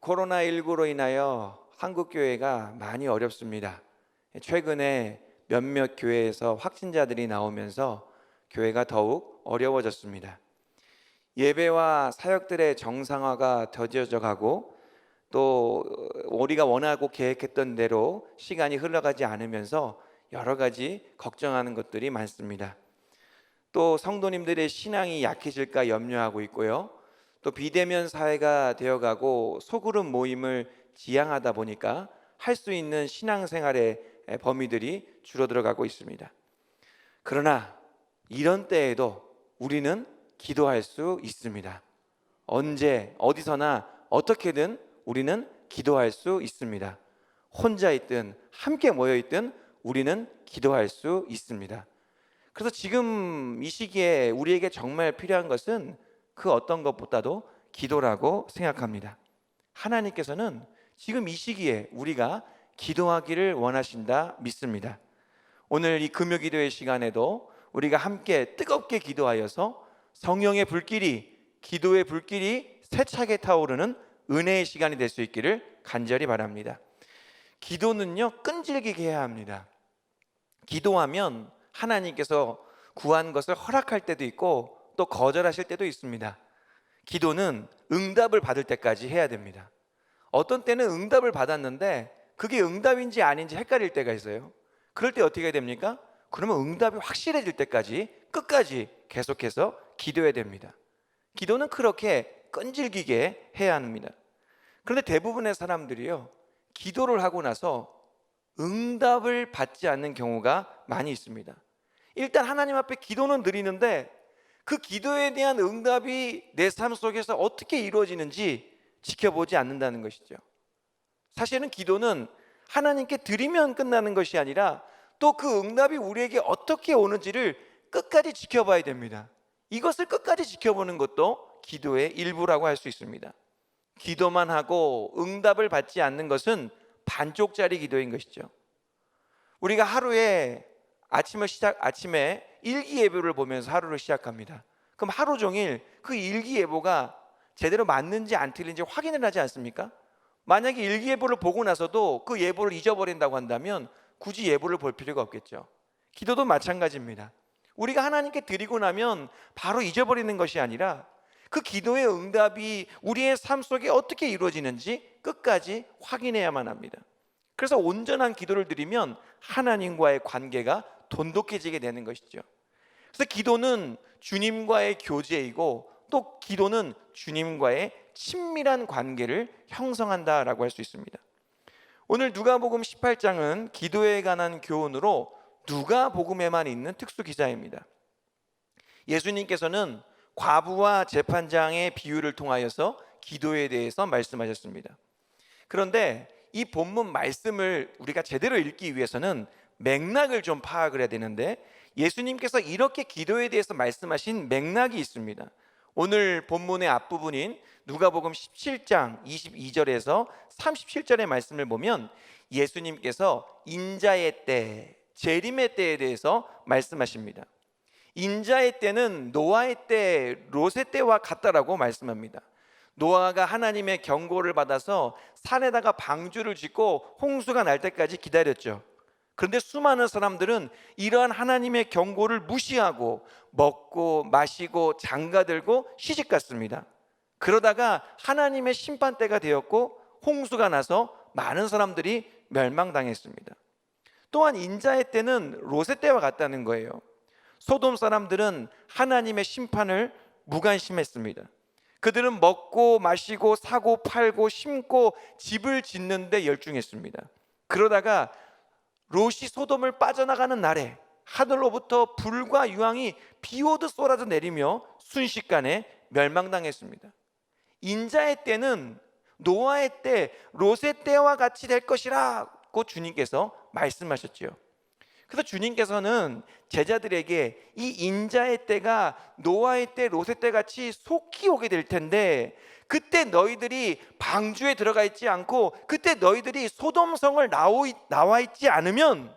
코로나19로 인하여 한국 교회가 많이 어렵습니다. 최근에 몇몇 교회에서 확진자들이 나오면서 교회가 더욱 어려워졌습니다. 예배와 사역들의 정상화가 더뎌져 가고 또 우리가 원하고 계획했던 대로 시간이 흘러가지 않으면서 여러 가지 걱정하는 것들이 많습니다. 또 성도님들의 신앙이 약해질까 염려하고 있고요. 또 비대면 사회가 되어가고 소그룹 모임을 지향하다 보니까 할 수 있는 신앙생활의 범위들이 줄어들어가고 있습니다. 그러나 이런 때에도 우리는 기도할 수 있습니다. 언제 어디서나 어떻게든 우리는 기도할 수 있습니다. 혼자 있든 함께 모여 있든 우리는 기도할 수 있습니다. 그래서 지금 이 시기에 우리에게 정말 필요한 것은 그 어떤 것보다도 기도라고 생각합니다. 하나님께서는 지금 이 시기에 우리가 기도하기를 원하신다 믿습니다. 오늘 이 금요기도의 시간에도 우리가 함께 뜨겁게 기도하여서 성령의 불길이, 기도의 불길이 세차게 타오르는 은혜의 시간이 될 수 있기를 간절히 바랍니다. 기도는요, 끈질기게 해야 합니다. 기도하면 하나님께서 구한 것을 허락할 때도 있고 또 거절하실 때도 있습니다. 기도는 응답을 받을 때까지 해야 됩니다. 어떤 때는 응답을 받았는데 그게 응답인지 아닌지 헷갈릴 때가 있어요. 그럴 때 어떻게 해야 됩니까? 그러면 응답이 확실해질 때까지 끝까지 계속해서 기도해야 됩니다. 기도는 그렇게 끈질기게 해야 합니다. 그런데 대부분의 사람들이요, 기도를 하고 나서 응답을 받지 않는 경우가 많이 있습니다. 일단 하나님 앞에 기도는 드리는데 그 기도에 대한 응답이 내 삶 속에서 어떻게 이루어지는지 지켜보지 않는다는 것이죠. 사실은 기도는 하나님께 드리면 끝나는 것이 아니라 또 그 응답이 우리에게 어떻게 오는지를 끝까지 지켜봐야 됩니다. 이것을 끝까지 지켜보는 것도 기도의 일부라고 할 수 있습니다. 기도만 하고 응답을 받지 않는 것은 반쪽짜리 기도인 것이죠. 우리가 하루에 아침에 일기예보를 보면서 하루를 시작합니다. 그럼 하루 종일 그 일기예보가 제대로 맞는지 안 틀린지 확인을 하지 않습니까? 만약에 일기예보를 보고 나서도 그 예보를 잊어버린다고 한다면 굳이 예보를 볼 필요가 없겠죠. 기도도 마찬가지입니다. 우리가 하나님께 드리고 나면 바로 잊어버리는 것이 아니라 그 기도의 응답이 우리의 삶 속에 어떻게 이루어지는지 끝까지 확인해야만 합니다. 그래서 온전한 기도를 드리면 하나님과의 관계가 돈독해지게 되는 것이죠. 그래서 기도는 주님과의 교제이고 또 기도는 주님과의 친밀한 관계를 형성한다라고 할 수 있습니다. 오늘 누가복음 18장은 기도에 관한 교훈으로 누가복음에만 있는 특수 기사입니다. 예수님께서는 과부와 재판장의 비유를 통하여서 기도에 대해서 말씀하셨습니다. 그런데 이 본문 말씀을 우리가 제대로 읽기 위해서는 맥락을 좀 파악을 해야 되는데 예수님께서 이렇게 기도에 대해서 말씀하신 맥락이 있습니다. 오늘 본문의 앞부분인 누가복음 17장 22절에서 37절의 말씀을 보면 예수님께서 인자의 때, 재림의 때에 대해서 말씀하십니다. 인자의 때는 노아의 때, 롯의 때와 같다라고 말씀합니다. 노아가 하나님의 경고를 받아서 산에다가 방주를 짓고 홍수가 날 때까지 기다렸죠. 그런데 수많은 사람들은 이러한 하나님의 경고를 무시하고 먹고 마시고 장가들고 시집갔습니다. 그러다가 하나님의 심판 때가 되었고 홍수가 나서 많은 사람들이 멸망당했습니다. 또한 인자의 때는 롯의 때와 같다는 거예요. 소돔 사람들은 하나님의 심판을 무관심했습니다. 그들은 먹고 마시고 사고 팔고 심고 집을 짓는 데 열중했습니다. 그러다가 롯이 소돔을 빠져나가는 날에 하늘로부터 불과 유황이 비오듯 쏟아져 내리며 순식간에 멸망당했습니다. 인자의 때는 노아의 때, 롯의 때와 같이 될 것이라고 주님께서 말씀하셨지요. 그래서 주님께서는 제자들에게 이 인자의 때가 노아의 때, 롯의 때 같이 속히 오게 될 텐데 그때 너희들이 방주에 들어가 있지 않고 그때 너희들이 소돔성을 나와 있지 않으면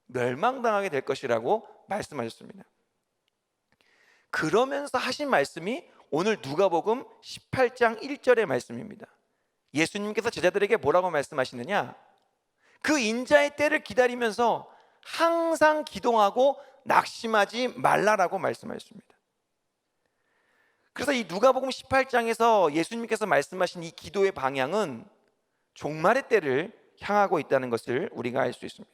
멸망당하게 될 것이라고 말씀하셨습니다. 그러면서 하신 말씀이 오늘 누가복음 18장 1절의 말씀입니다. 예수님께서 제자들에게 뭐라고 말씀하시느냐? 그 인자의 때를 기다리면서 항상 기도하고 낙심하지 말라라고 말씀하셨습니다. 그래서 이 누가복음 18장에서 예수님께서 말씀하신 이 기도의 방향은 종말의 때를 향하고 있다는 것을 우리가 알 수 있습니다.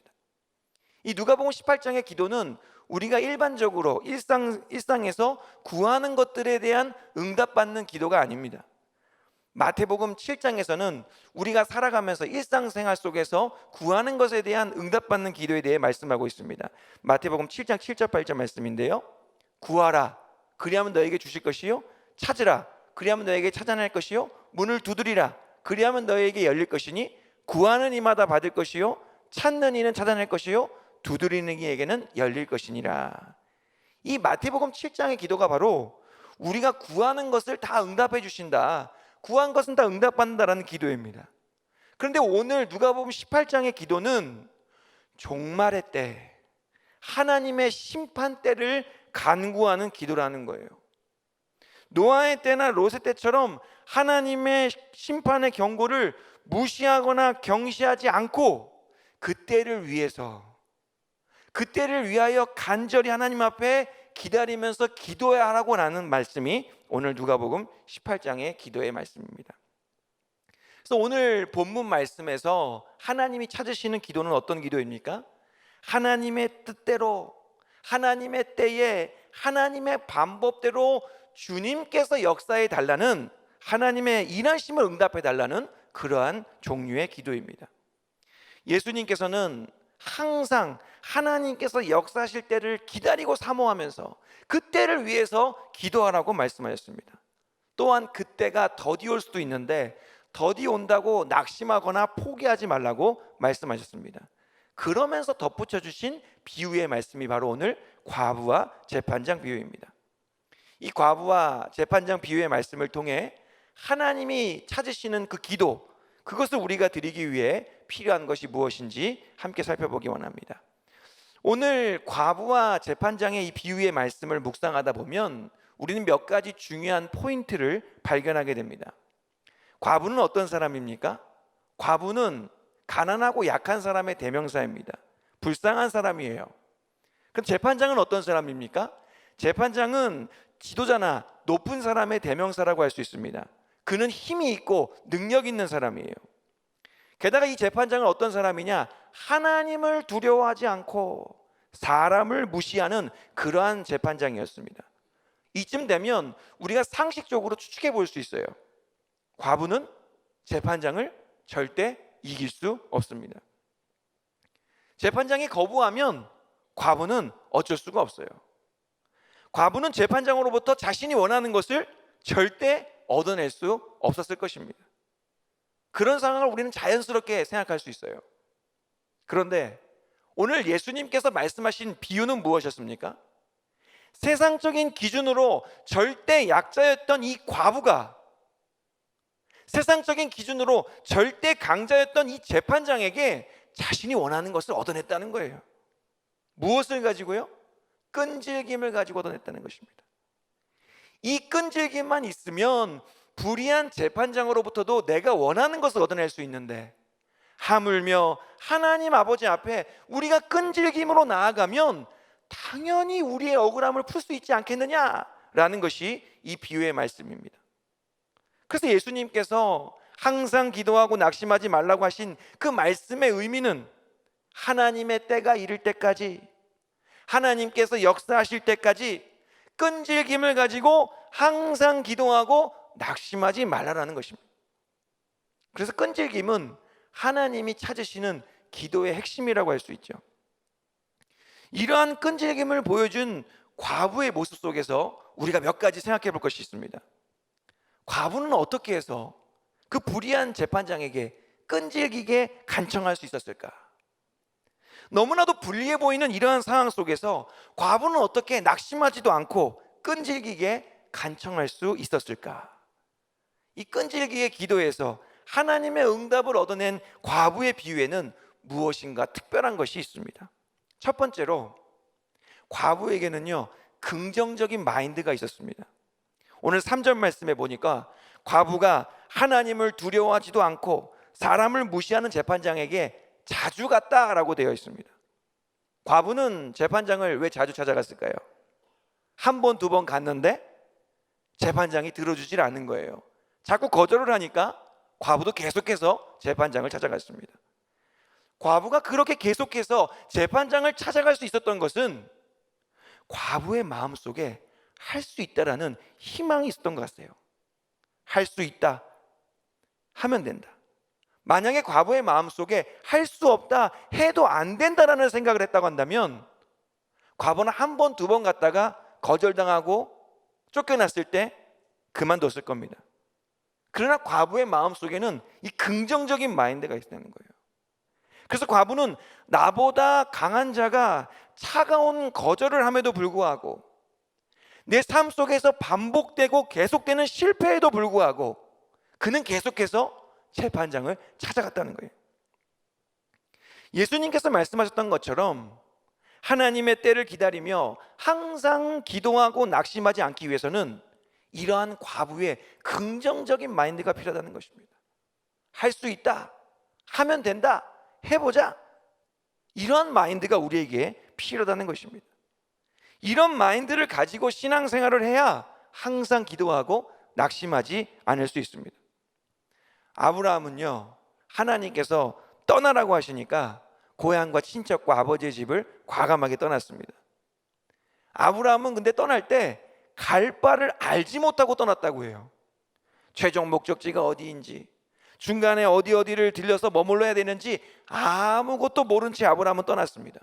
이 누가복음 18장의 기도는 우리가 일반적으로 일상에서 구하는 것들에 대한 응답받는 기도가 아닙니다. 마태복음 7장에서는 우리가 살아가면서 일상생활 속에서 구하는 것에 대한 응답받는 기도에 대해 말씀하고 있습니다. 마태복음 7장 7절 8절 말씀인데요, 구하라 그리하면 너에게 주실 것이요, 찾으라 그리하면 너에게 찾아낼 것이요, 문을 두드리라 그리하면 너에게 열릴 것이니 구하는 이마다 받을 것이요, 찾는 이는 찾아낼 것이요, 두드리는 이에게는 열릴 것이니라. 이 마태복음 7장의 기도가 바로 우리가 구하는 것을 다 응답해 주신다, 구한 것은 다 응답받는다라는 기도입니다. 그런데 오늘 누가복음 18장의 기도는 종말의 때, 하나님의 심판 때를 간구하는 기도라는 거예요. 노아의 때나 롯의 때처럼 하나님의 심판의 경고를 무시하거나 경시하지 않고 그때를 위하여 간절히 하나님 앞에 기다리면서 기도해야 하라고 하는 말씀이 오늘 누가복음 18장의 기도의 말씀입니다. 그래서 오늘 본문 말씀에서 하나님이 찾으시는 기도는 어떤 기도입니까? 하나님의 뜻대로, 하나님의 때에, 하나님의 방법대로 주님께서 역사해 달라는, 하나님의 일하심을 응답해 달라는 그러한 종류의 기도입니다. 예수님께서는 항상 하나님께서 역사하실 때를 기다리고 사모하면서 그때를 위해서 기도하라고 말씀하셨습니다. 또한 그때가 더디 올 수도 있는데 더디 온다고 낙심하거나 포기하지 말라고 말씀하셨습니다. 그러면서 덧붙여 주신 비유의 말씀이 바로 오늘 과부와 재판장 비유입니다. 이 과부와 재판장 비유의 말씀을 통해 하나님이 찾으시는 그 기도, 그것을 우리가 드리기 위해 필요한 것이 무엇인지 함께 살펴보기 원합니다. 오늘 과부와 재판장의 이 비유의 말씀을 묵상하다 보면 우리는 몇 가지 중요한 포인트를 발견하게 됩니다. 과부는 어떤 사람입니까? 과부는 가난하고 약한 사람의 대명사입니다. 불쌍한 사람이에요. 그럼 재판장은 어떤 사람입니까? 재판장은 지도자나 높은 사람의 대명사라고 할 수 있습니다. 그는 힘이 있고 능력 있는 사람이에요. 게다가 이 재판장은 어떤 사람이냐? 하나님을 두려워하지 않고 사람을 무시하는 그러한 재판장이었습니다. 이쯤 되면 우리가 상식적으로 추측해 볼 수 있어요. 과부는 재판장을 절대 이길 수 없습니다. 재판장이 거부하면 과부는 어쩔 수가 없어요. 과부는 재판장으로부터 자신이 원하는 것을 절대 얻어낼 수 없었을 것입니다. 그런 상황을 우리는 자연스럽게 생각할 수 있어요. 그런데 오늘 예수님께서 말씀하신 비유는 무엇이었습니까? 세상적인 기준으로 절대 약자였던 이 과부가 세상적인 기준으로 절대 강자였던 이 재판장에게 자신이 원하는 것을 얻어냈다는 거예요. 무엇을 가지고요? 끈질김을 가지고 얻어냈다는 것입니다. 이 끈질김만 있으면 불의한 재판장으로부터도 내가 원하는 것을 얻어낼 수 있는데, 하물며 하나님 아버지 앞에 우리가 끈질김으로 나아가면 당연히 우리의 억울함을 풀 수 있지 않겠느냐라는 것이 이 비유의 말씀입니다. 그래서 예수님께서 항상 기도하고 낙심하지 말라고 하신 그 말씀의 의미는 하나님의 때가 이를 때까지, 하나님께서 역사하실 때까지 끈질김을 가지고 항상 기도하고 낙심하지 말라라는 것입니다. 그래서 끈질김은 하나님이 찾으시는 기도의 핵심이라고 할 수 있죠. 이러한 끈질김을 보여준 과부의 모습 속에서 우리가 몇 가지 생각해 볼 것이 있습니다. 과부는 어떻게 해서 그 불의한 재판장에게 끈질기게 간청할 수 있었을까? 너무나도 불리해 보이는 이러한 상황 속에서 과부는 어떻게 낙심하지도 않고 끈질기게 간청할 수 있었을까? 이 끈질기게 기도에서 하나님의 응답을 얻어낸 과부의 비유에는 무엇인가 특별한 것이 있습니다. 첫 번째로 과부에게는요 긍정적인 마인드가 있었습니다. 오늘 3절 말씀에 보니까 과부가 하나님을 두려워하지도 않고 사람을 무시하는 재판장에게 자주 갔다라고 되어 있습니다. 과부는 재판장을 왜 자주 찾아갔을까요? 한 번, 두 번 갔는데 재판장이 들어주질 않는 거예요. 자꾸 거절을 하니까 과부도 계속해서 재판장을 찾아갔습니다. 과부가 그렇게 계속해서 재판장을 찾아갈 수 있었던 것은 과부의 마음속에 할 수 있다라는 희망이 있었던 것 같아요. 할 수 있다, 하면 된다. 만약에 과부의 마음속에 할 수 없다, 해도 안 된다라는 생각을 했다고 한다면 과부는 한 번, 두 번 갔다가 거절당하고 쫓겨났을 때 그만뒀을 겁니다. 그러나 과부의 마음속에는 이 긍정적인 마인드가 있다는 거예요. 그래서 과부는 나보다 강한 자가 차가운 거절을 함에도 불구하고, 내 삶 속에서 반복되고 계속되는 실패에도 불구하고 그는 계속해서 재판장을 찾아갔다는 거예요. 예수님께서 말씀하셨던 것처럼 하나님의 때를 기다리며 항상 기도하고 낙심하지 않기 위해서는 이러한 과부의 긍정적인 마인드가 필요하다는 것입니다. 할 수 있다, 하면 된다, 해보자, 이러한 마인드가 우리에게 필요하다는 것입니다. 이런 마인드를 가지고 신앙생활을 해야 항상 기도하고 낙심하지 않을 수 있습니다. 아브라함은요, 하나님께서 떠나라고 하시니까 고향과 친척과 아버지의 집을 과감하게 떠났습니다. 아브라함은 근데 떠날 때 갈 바를 알지 못하고 떠났다고 해요. 최종 목적지가 어디인지, 중간에 어디를 들려서 머물러야 되는지 아무것도 모른 채 아브라함은 떠났습니다.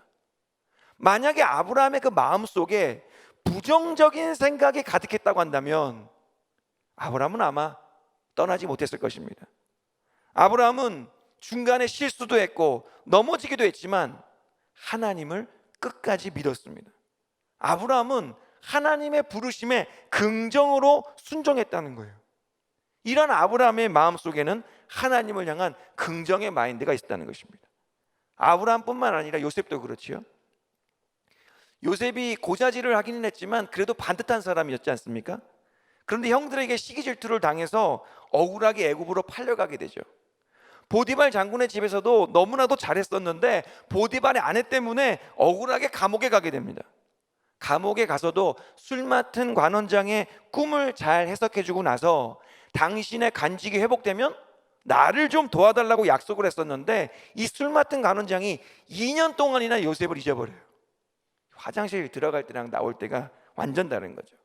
만약에 아브라함의 그 마음속에 부정적인 생각이 가득했다고 한다면 아브라함은 아마 떠나지 못했을 것입니다. 아브라함은 중간에 실수도 했고 넘어지기도 했지만 하나님을 끝까지 믿었습니다. 아브라함은 하나님의 부르심에 긍정으로 순종했다는 거예요. 이런 아브라함의 마음속에는 하나님을 향한 긍정의 마인드가 있었다는 것입니다. 아브라함뿐만 아니라 요셉도 그렇지요. 요셉이 고자질을 하기는 했지만 그래도 반듯한 사람이었지 않습니까? 그런데 형들에게 시기 질투를 당해서 억울하게 애굽으로 팔려가게 되죠. 보디발 장군의 집에서도 너무나도 잘했었는데 보디발의 아내 때문에 억울하게 감옥에 가게 됩니다. 감옥에 가서도 술 맡은 관원장의 꿈을 잘 해석해주고 나서 당신의 간직이 회복되면 나를 좀 도와달라고 약속을 했었는데 이 술 맡은 관원장이 2년 동안이나 요셉을 잊어버려요. 화장실 들어갈 때랑 나올 때가 완전 다른 거죠.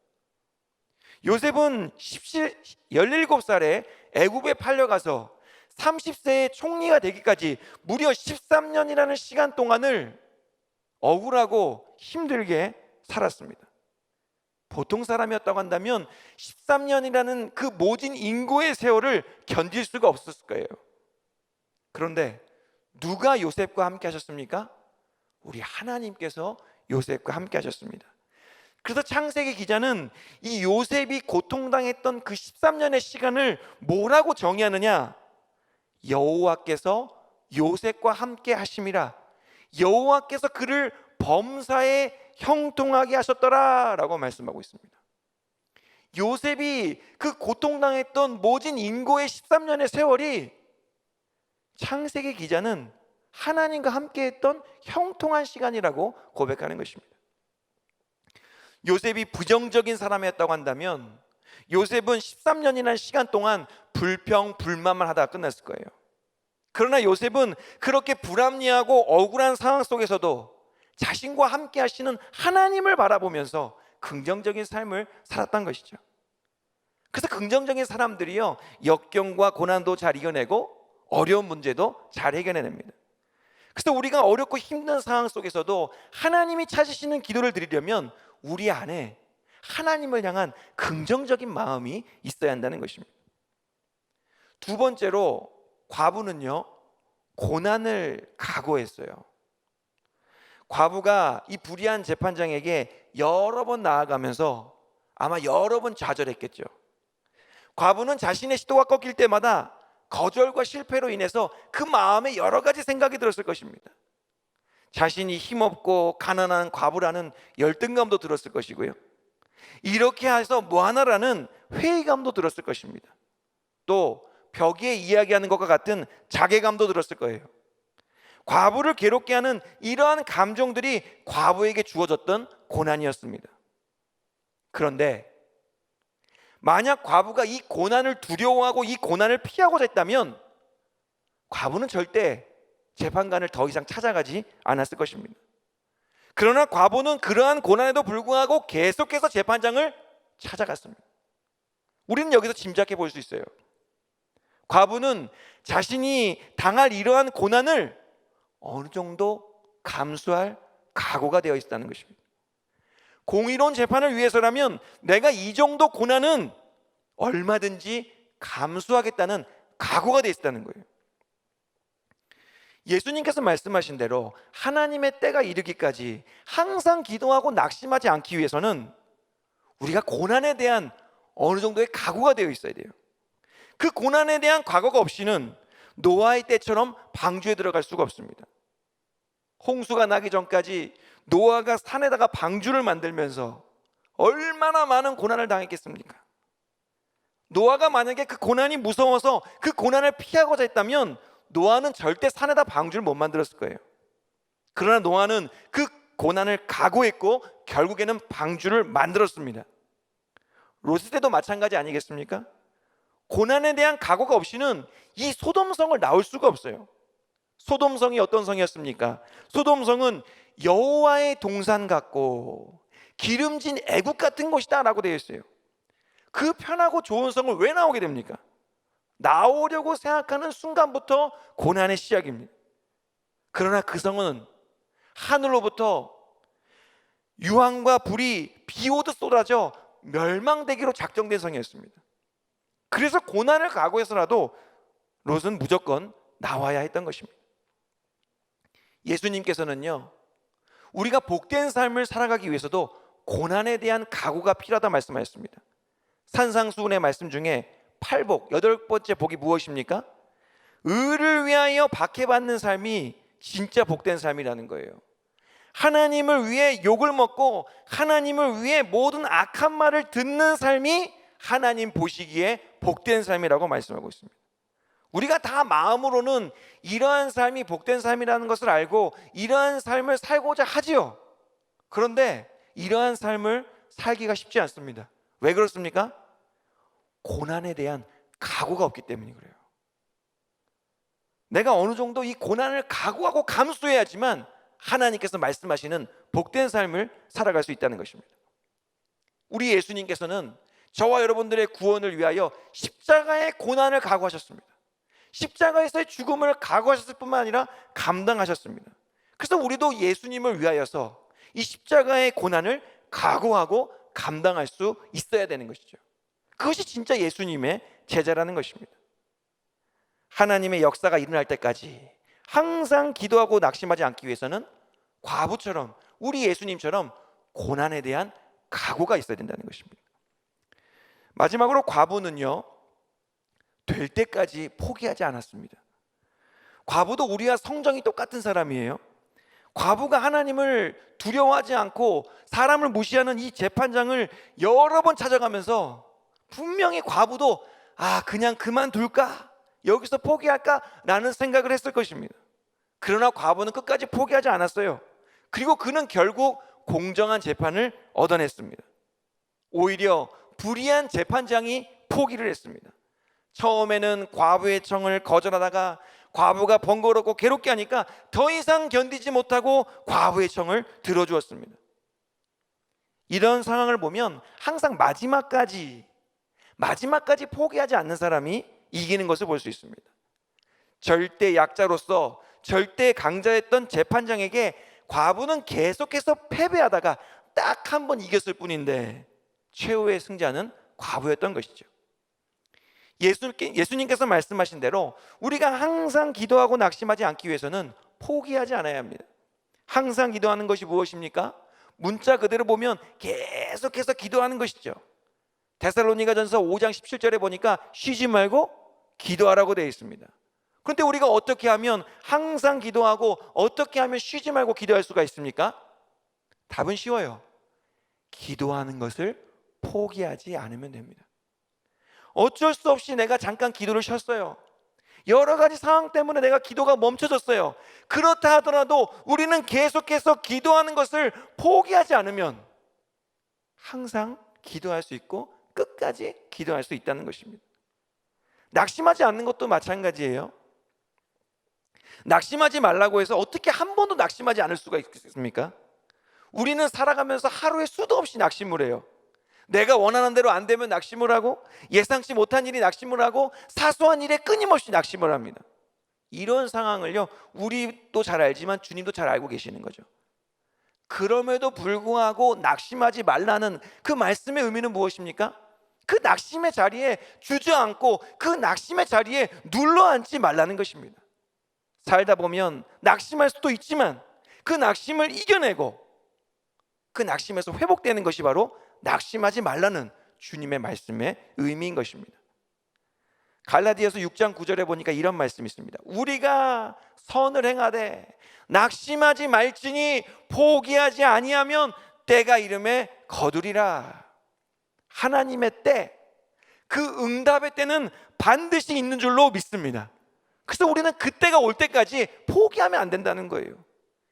요셉은 17살에 애굽에 팔려가서 30세의 총리가 되기까지 무려 13년이라는 시간 동안을 억울하고 힘들게 살았습니다. 보통 사람이었다고 한다면 13년이라는 그 모진 인고의 세월을 견딜 수가 없었을 거예요. 그런데 누가 요셉과 함께 하셨습니까? 우리 하나님께서 요셉과 함께 하셨습니다. 그래서 창세기 기자는 이 요셉이 고통당했던 그 13년의 시간을 뭐라고 정의하느냐? 여호와께서 요셉과 함께 하심이라, 여호와께서 그를 범사에 형통하게 하셨더라 라고 말씀하고 있습니다. 요셉이 그 고통당했던 모진 인고의 13년의 세월이 창세기 기자는 하나님과 함께했던 형통한 시간이라고 고백하는 것입니다. 요셉이 부정적인 사람이었다고 한다면 요셉은 13년이라는 시간 동안 불평, 불만만 하다가 끝났을 거예요. 그러나 요셉은 그렇게 불합리하고 억울한 상황 속에서도 자신과 함께 하시는 하나님을 바라보면서 긍정적인 삶을 살았던 것이죠. 그래서 긍정적인 사람들이요, 역경과 고난도 잘 이겨내고 어려운 문제도 잘 해결해냅니다. 그래서 우리가 어렵고 힘든 상황 속에서도 하나님이 찾으시는 기도를 드리려면 우리 안에 하나님을 향한 긍정적인 마음이 있어야 한다는 것입니다. 두 번째로 과부는요, 고난을 각오했어요. 과부가 이 불의한 재판장에게 여러 번 나아가면서 아마 여러 번 좌절했겠죠. 과부는 자신의 시도가 꺾일 때마다 거절과 실패로 인해서 그 마음에 여러 가지 생각이 들었을 것입니다. 자신이 힘없고 가난한 과부라는 열등감도 들었을 것이고요, 이렇게 해서 뭐하나라는 회의감도 들었을 것입니다. 또 벽에 이야기하는 것과 같은 자괴감도 들었을 거예요. 과부를 괴롭게 하는 이러한 감정들이 과부에게 주어졌던 고난이었습니다. 그런데 만약 과부가 이 고난을 두려워하고 이 고난을 피하고자 했다면 과부는 절대 재판관을 더 이상 찾아가지 않았을 것입니다. 그러나 과부는 그러한 고난에도 불구하고 계속해서 재판장을 찾아갔습니다. 우리는 여기서 짐작해 볼 수 있어요. 과부는 자신이 당할 이러한 고난을 어느 정도 감수할 각오가 되어 있었다는 것입니다. 공의로운 재판을 위해서라면 내가 이 정도 고난은 얼마든지 감수하겠다는 각오가 되어 있었다는 거예요. 예수님께서 말씀하신 대로 하나님의 때가 이르기까지 항상 기도하고 낙심하지 않기 위해서는 우리가 고난에 대한 어느 정도의 각오가 되어 있어야 돼요. 그 고난에 대한 각오가 없이는 노아의 때처럼 방주에 들어갈 수가 없습니다. 홍수가 나기 전까지 노아가 산에다가 방주를 만들면서 얼마나 많은 고난을 당했겠습니까? 노아가 만약에 그 고난이 무서워서 그 고난을 피하고자 했다면 노아는 절대 산에다 방주를 못 만들었을 거예요. 그러나 노아는 그 고난을 각오했고 결국에는 방주를 만들었습니다. 롯의 때도 마찬가지 아니겠습니까? 고난에 대한 각오가 없이는 이 소돔성을 나올 수가 없어요. 소돔성이 어떤 성이었습니까? 소돔성은 여호와의 동산 같고 기름진 애국 같은 곳이다 라고 되어 있어요. 그 편하고 좋은 성을 왜 나오게 됩니까? 나오려고 생각하는 순간부터 고난의 시작입니다. 그러나 그 성은 하늘로부터 유황과 불이 비 오듯 쏟아져 멸망되기로 작정된 성이었습니다. 그래서 고난을 각오해서라도 롯은 무조건 나와야 했던 것입니다. 예수님께서는요, 우리가 복된 삶을 살아가기 위해서도 고난에 대한 각오가 필요하다 말씀하셨습니다. 산상수훈의 말씀 중에 8복, 8번째 복이 무엇입니까? 의를 위하여 박해받는 삶이 진짜 복된 삶이라는 거예요. 하나님을 위해 욕을 먹고 하나님을 위해 모든 악한 말을 듣는 삶이 하나님 보시기에 복된 삶이라고 말씀하고 있습니다. 우리가 다 마음으로는 이러한 삶이 복된 삶이라는 것을 알고 이러한 삶을 살고자 하지요. 그런데 이러한 삶을 살기가 쉽지 않습니다. 왜 그렇습니까? 고난에 대한 각오가 없기 때문이 그래요. 내가 어느 정도 이 고난을 각오하고 감수해야지만 하나님께서 말씀하시는 복된 삶을 살아갈 수 있다는 것입니다. 우리 예수님께서는 저와 여러분들의 구원을 위하여 십자가의 고난을 각오하셨습니다. 십자가에서의 죽음을 각오하셨을 뿐만 아니라 감당하셨습니다. 그래서 우리도 예수님을 위하여서 이 십자가의 고난을 각오하고 감당할 수 있어야 되는 것이죠. 그것이 진짜 예수님의 제자라는 것입니다. 하나님의 역사가 일어날 때까지 항상 기도하고 낙심하지 않기 위해서는 과부처럼 우리 예수님처럼 고난에 대한 각오가 있어야 된다는 것입니다. 마지막으로 과부는요, 될 때까지 포기하지 않았습니다. 과부도 우리와 성정이 똑같은 사람이에요. 과부가 하나님을 두려워하지 않고 사람을 무시하는 이 재판장을 여러 번 찾아가면서 분명히 과부도 그냥 그만둘까? 여기서 포기할까? 라는 생각을 했을 것입니다. 그러나 과부는 끝까지 포기하지 않았어요. 그리고 그는 결국 공정한 재판을 얻어냈습니다. 오히려 불의한 재판장이 포기를 했습니다. 처음에는 과부의 청을 거절하다가 과부가 번거롭고 괴롭게 하니까 더 이상 견디지 못하고 과부의 청을 들어주었습니다. 이런 상황을 보면 항상 마지막까지 포기하지 않는 사람이 이기는 것을 볼 수 있습니다. 절대 약자로서 절대 강자였던 재판장에게 과부는 계속해서 패배하다가 딱 한 번 이겼을 뿐인데 최후의 승자는 과부였던 것이죠. 예수님께서 말씀하신 대로 우리가 항상 기도하고 낙심하지 않기 위해서는 포기하지 않아야 합니다. 항상 기도하는 것이 무엇입니까? 문자 그대로 보면 계속해서 기도하는 것이죠. 데살로니가전서 5장 17절에 보니까 쉬지 말고 기도하라고 되어 있습니다. 그런데 우리가 어떻게 하면 항상 기도하고 어떻게 하면 쉬지 말고 기도할 수가 있습니까? 답은 쉬워요. 기도하는 것을 포기하지 않으면 됩니다. 어쩔 수 없이 내가 잠깐 기도를 쉬었어요. 여러 가지 상황 때문에 내가 기도가 멈춰졌어요. 그렇다 하더라도 우리는 계속해서 기도하는 것을 포기하지 않으면 항상 기도할 수 있고 끝까지 기도할 수 있다는 것입니다. 낙심하지 않는 것도 마찬가지예요. 낙심하지 말라고 해서 어떻게 한 번도 낙심하지 않을 수가 있습니까? 우리는 살아가면서 하루에 수도 없이 낙심을 해요. 내가 원하는 대로 안 되면 낙심을 하고, 예상치 못한 일이 낙심을 하고, 사소한 일에 끊임없이 낙심을 합니다. 이런 상황을요, 우리도 잘 알지만 주님도 잘 알고 계시는 거죠. 그럼에도 불구하고 낙심하지 말라는 그 말씀의 의미는 무엇입니까? 그 낙심의 자리에 주저앉고 그 낙심의 자리에 눌러앉지 말라는 것입니다. 살다 보면 낙심할 수도 있지만 그 낙심을 이겨내고 그 낙심에서 회복되는 것이 바로 낙심하지 말라는 주님의 말씀의 의미인 것입니다. 갈라디아서 6장 9절에 보니까 이런 말씀이 있습니다. 우리가 선을 행하되 낙심하지 말지니 포기하지 아니하면 때가 이름에 거두리라. 하나님의 때, 그 응답의 때는 반드시 있는 줄로 믿습니다. 그래서 우리는 그때가 올 때까지 포기하면 안 된다는 거예요.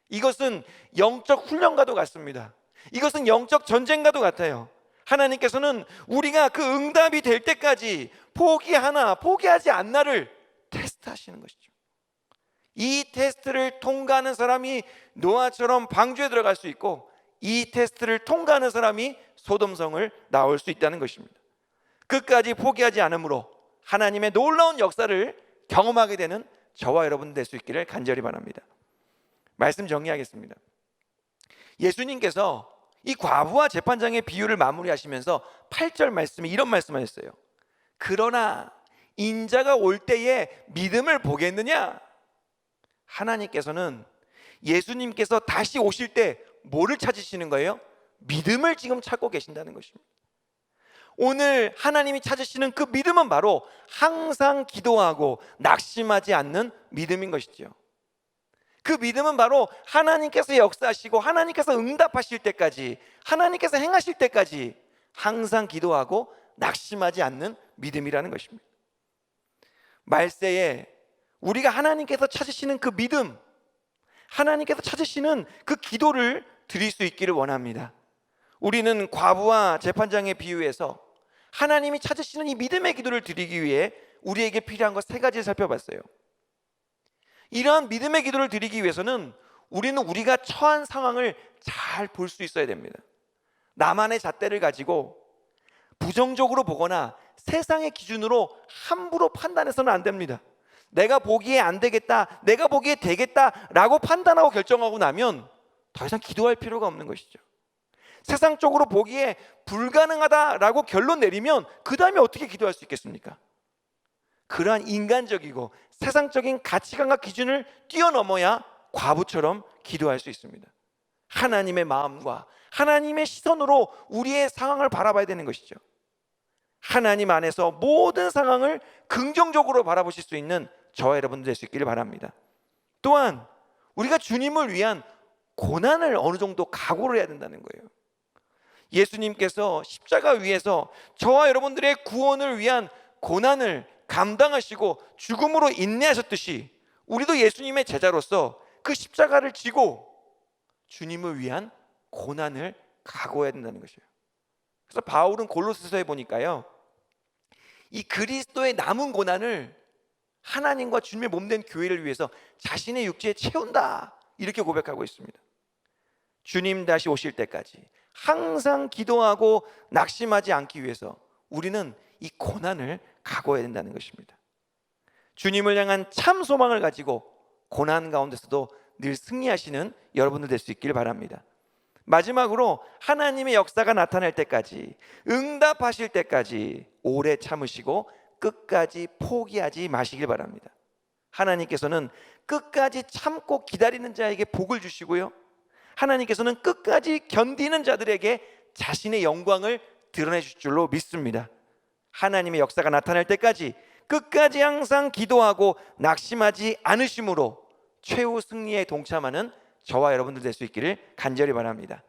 이것은 영적 훈련과도 같습니다. 이것은 영적 전쟁과도 같아요. 하나님께서는 우리가 그 응답이 될 때까지 포기하나 포기하지 않나를 테스트하시는 것이죠. 이 테스트를 통과하는 사람이 노아처럼 방주에 들어갈 수 있고, 이 테스트를 통과하는 사람이 소돔성을 나올 수 있다는 것입니다. 끝까지 포기하지 않으므로 하나님의 놀라운 역사를 경험하게 되는 저와 여러분 될 수 있기를 간절히 바랍니다. 말씀 정리하겠습니다. 예수님께서 이 과부와 재판장의 비유를 마무리하시면서 8절 말씀에 이런 말씀을 했어요. 그러나 인자가 올 때에 믿음을 보겠느냐? 하나님께서는 예수님께서 다시 오실 때 뭐를 찾으시는 거예요? 믿음을 지금 찾고 계신다는 것입니다. 오늘 하나님이 찾으시는 그 믿음은 바로 항상 기도하고 낙심하지 않는 믿음인 것이죠. 그 믿음은 바로 하나님께서 역사하시고 하나님께서 응답하실 때까지, 하나님께서 행하실 때까지 항상 기도하고 낙심하지 않는 믿음이라는 것입니다. 말세에 우리가 하나님께서 찾으시는 그 믿음, 하나님께서 찾으시는 그 기도를 드릴 수 있기를 원합니다. 우리는 과부와 재판장의 비유에서 하나님이 찾으시는 이 믿음의 기도를 드리기 위해 우리에게 필요한 것 3가지를 살펴봤어요. 이러한 믿음의 기도를 드리기 위해서는 우리는 우리가 처한 상황을 잘 볼 수 있어야 됩니다. 나만의 잣대를 가지고 부정적으로 보거나 세상의 기준으로 함부로 판단해서는 안 됩니다. 내가 보기에 안 되겠다, 내가 보기에 되겠다라고 판단하고 결정하고 나면 더 이상 기도할 필요가 없는 것이죠. 세상적으로 보기에 불가능하다라고 결론 내리면 그 다음에 어떻게 기도할 수 있겠습니까? 그러한 인간적이고 세상적인 가치관과 기준을 뛰어넘어야 과부처럼 기도할 수 있습니다. 하나님의 마음과 하나님의 시선으로 우리의 상황을 바라봐야 되는 것이죠. 하나님 안에서 모든 상황을 긍정적으로 바라보실 수 있는 저와 여러분들 될 수 있기를 바랍니다. 또한 우리가 주님을 위한 고난을 어느 정도 각오를 해야 된다는 거예요. 예수님께서 십자가 위에서 저와 여러분들의 구원을 위한 고난을 감당하시고 죽음으로 인내하셨듯이 우리도 예수님의 제자로서 그 십자가를 지고 주님을 위한 고난을 각오해야 된다는 것이에요. 그래서 바울은 골로새서에 보니까요, 이 그리스도의 남은 고난을 하나님과 주님의 몸된 교회를 위해서 자신의 육체에 채운다, 이렇게 고백하고 있습니다. 주님 다시 오실 때까지 항상 기도하고 낙심하지 않기 위해서 우리는 이 고난을 각오해야 된다는 것입니다. 주님을 향한 참 소망을 가지고 고난 가운데서도 늘 승리하시는 여러분들 될 수 있기를 바랍니다. 마지막으로 하나님의 역사가 나타날 때까지, 응답하실 때까지 오래 참으시고 끝까지 포기하지 마시길 바랍니다. 하나님께서는 끝까지 참고 기다리는 자에게 복을 주시고요, 하나님께서는 끝까지 견디는 자들에게 자신의 영광을 드러내 주실 줄로 믿습니다. 하나님의 역사가 나타날 때까지 끝까지 항상 기도하고 낙심하지 않으심으로 최후 승리에 동참하는 저와 여러분들 될 수 있기를 간절히 바랍니다.